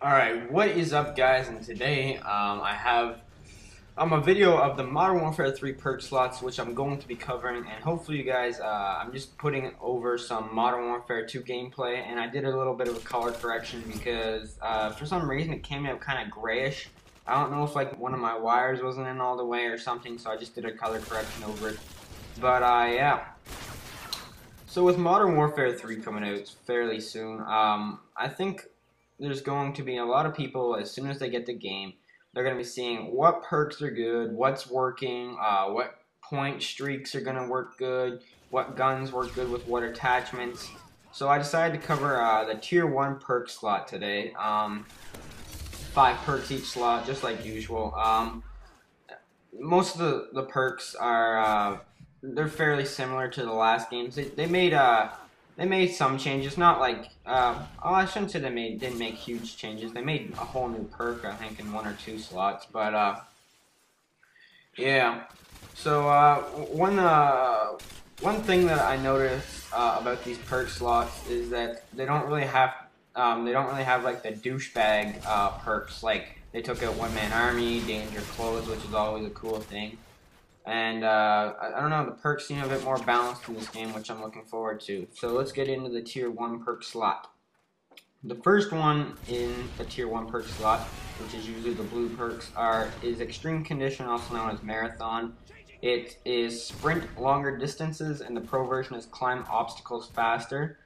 Alright, what is up guys, and today I have a video of the Modern Warfare 3 perk slots, which I'm going to be covering, and hopefully you guys, I'm just putting over some Modern Warfare 2 gameplay, and I did a little bit of a color correction because for some reason it came out kind of grayish. I don't know if like one of my wires wasn't in all the way or something, so I just did a color correction over it. But yeah. So with Modern Warfare 3 coming out fairly soon, I think there's going to be a lot of people, as soon as they get the game, they're going to be seeing what perks are good, what's working, what point streaks are going to work good, what guns work good with what attachments. So I decided to cover the Tier 1 perk slot today. 5 perks each slot, just like usual. Most of the perks are they're fairly similar to the last games. They made some changes, not like I shouldn't say didn't make huge changes. They made a whole new perk, I think, in 1 or 2 slots. But yeah. So one thing that I noticed about these perk slots is that they don't really have like the douchebag perks. Like they took out One Man Army, Danger Clothes, which is always a cool thing. And I don't know, the perks seem a bit more balanced in this game, which I'm looking forward to. So let's get into the Tier 1 perk slot. The first one in the Tier 1 perk slot, which is usually the blue perks, is Extreme Condition, also known as Marathon. It is sprint longer distances, and the pro version is climb obstacles faster.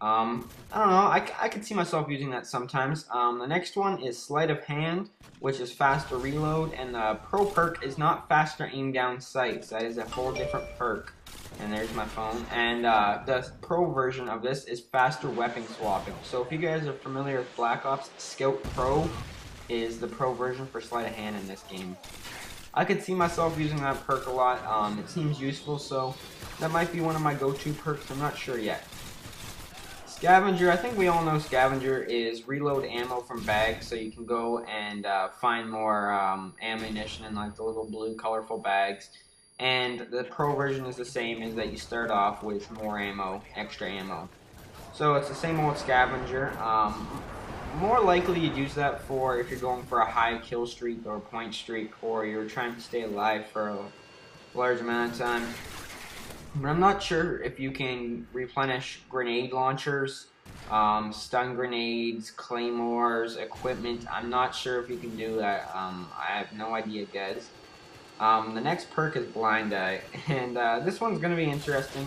I don't know, I could see myself using that sometimes. The next one is Sleight of Hand, which is faster reload, and the pro perk is not faster aim down sights. That is a whole different perk. And there's my phone. And the pro version of this is faster weapon swapping. So if you guys are familiar with Black Ops, Scout Pro is the pro version for Sleight of Hand in this game. I could see myself using that perk a lot. It seems useful, so that might be one of my go-to perks. I'm not sure yet. Scavenger, I think we all know Scavenger is reload ammo from bags, so you can go and find more ammunition in like the little blue colorful bags. And the pro version is the same, is that you start off with more ammo, extra ammo. So it's the same old Scavenger. More likely you'd use that for if you're going for a high kill streak or point streak, or you're trying to stay alive for a large amount of time. But I'm not sure if you can replenish grenade launchers, stun grenades, claymores, equipment. I'm not sure if you can do that. I have no idea, guys. The next perk is Blind Eye, and this one's going to be interesting.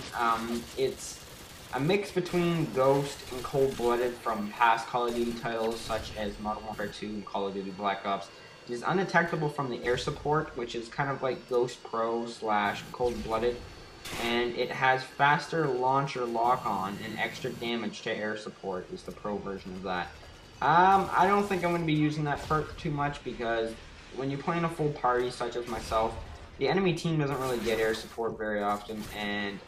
It's a mix between Ghost and Cold Blooded from past Call of Duty titles such as Modern Warfare 2 and Call of Duty Black Ops. It is undetectable from the air support, which is kind of like Ghost Pro / Cold Blooded. And it has faster launcher lock-on and extra damage to air support is the pro version of that. I don't think I'm going to be using that perk too much because when you play in a full party such as myself, the enemy team doesn't really get air support very often, and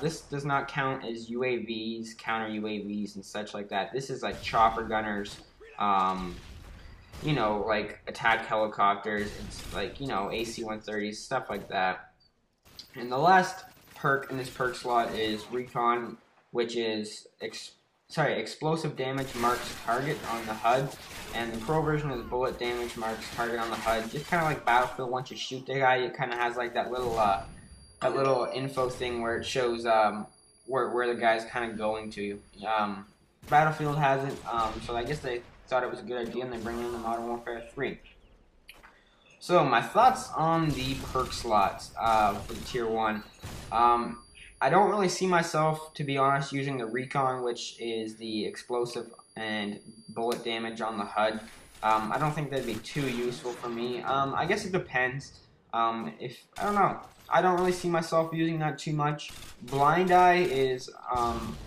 this does not count as UAVs, counter UAVs, and such like that. This is like chopper gunners, you know, like attack helicopters, it's like, you know, AC-130s, stuff like that. And the last perk in this perk slot is Recon, which is explosive damage marks target on the HUD, and the pro version is bullet damage marks target on the HUD. Just kind of like Battlefield, once you shoot the guy, it kind of has like that little info thing where it shows where the guy's kind of going to. Battlefield has it, so I guess they thought it was a good idea, and they bring it in the Modern Warfare 3. So my thoughts on the perk slots for the Tier 1. I don't really see myself, to be honest, using the Recon, which is the explosive and bullet damage on the HUD. I don't think that'd be too useful for me. I guess it depends. I don't know. I don't really see myself using that too much. Blind Eye is,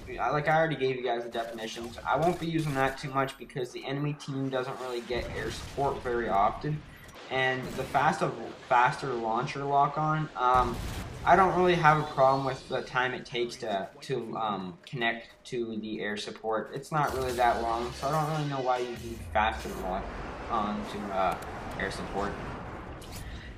like I already gave you guys the definitions. I won't be using that too much because the enemy team doesn't really get air support very often. And the faster launcher lock-on, I don't really have a problem with the time it takes to connect to the air support. It's not really that long, so I don't really know why you need faster lock-on to air support.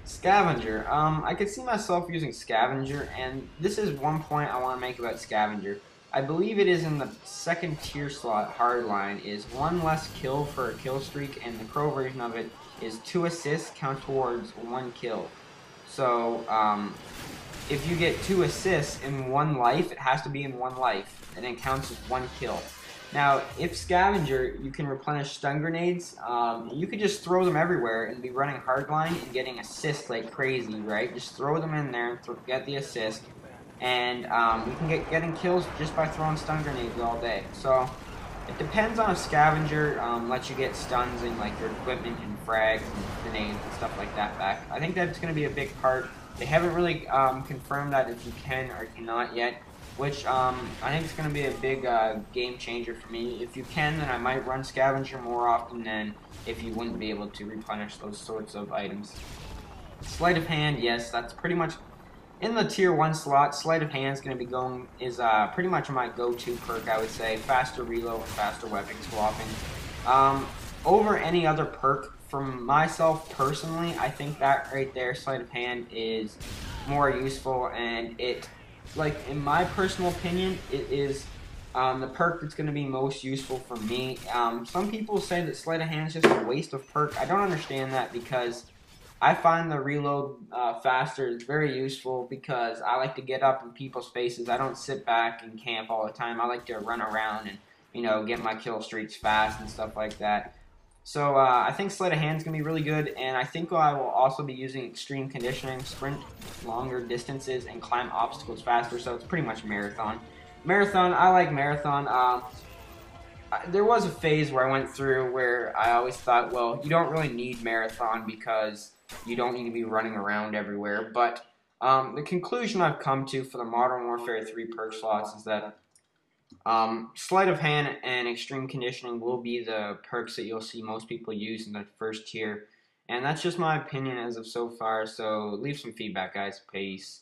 Scavenger. I could see myself using Scavenger, and this is one point I want to make about Scavenger. I believe it is in the second tier slot hardline, is 1 less kill for a kill streak, and the pro version of it is 2 assists count towards 1 kill. So if you get 2 assists in 1 life, it has to be in 1 life, and it counts as 1 kill. Now, if Scavenger, you can replenish stun grenades. You could just throw them everywhere and be running hardline and getting assists like crazy, right? Just throw them in there and get the assist, and you can getting kills just by throwing stun grenades all day. So it depends on if Scavenger lets you get stuns in like your equipment and frags and grenades and stuff like that back. I think that's going to be a big part. They haven't really confirmed that if you can or cannot yet, which I think is going to be a big game changer for me. If you can, then I might run Scavenger more often than if you wouldn't be able to replenish those sorts of items. Sleight of Hand, yes, that's pretty much in the tier 1 slot. Sleight of Hand is pretty much my go-to perk, I would say. Faster reload and faster weapon swapping. Over any other perk, from myself personally, I think that right there, Sleight of Hand, is more useful, and it, like, in my personal opinion, it is the perk that's going to be most useful for me. Some people say that Sleight of Hand is just a waste of perk. I don't understand that, because I find the reload faster is very useful, because I like to get up in people's faces. I don't sit back and camp all the time. I like to run around and, get my kill streaks fast and stuff like that. So I think Sleight of Hand is going to be really good, and I think I will also be using Extreme Conditioning, sprint longer distances, and climb obstacles faster, so it's pretty much Marathon. Marathon, I like Marathon. There was a phase where I went through where I always thought, well, you don't really need Marathon because you don't need to be running around everywhere, but the conclusion I've come to for the Modern Warfare 3 perk slots is that Sleight of Hand and Extreme Conditioning will be the perks that you'll see most people use in the first tier. And that's just my opinion as of so far, so leave some feedback, guys. Peace.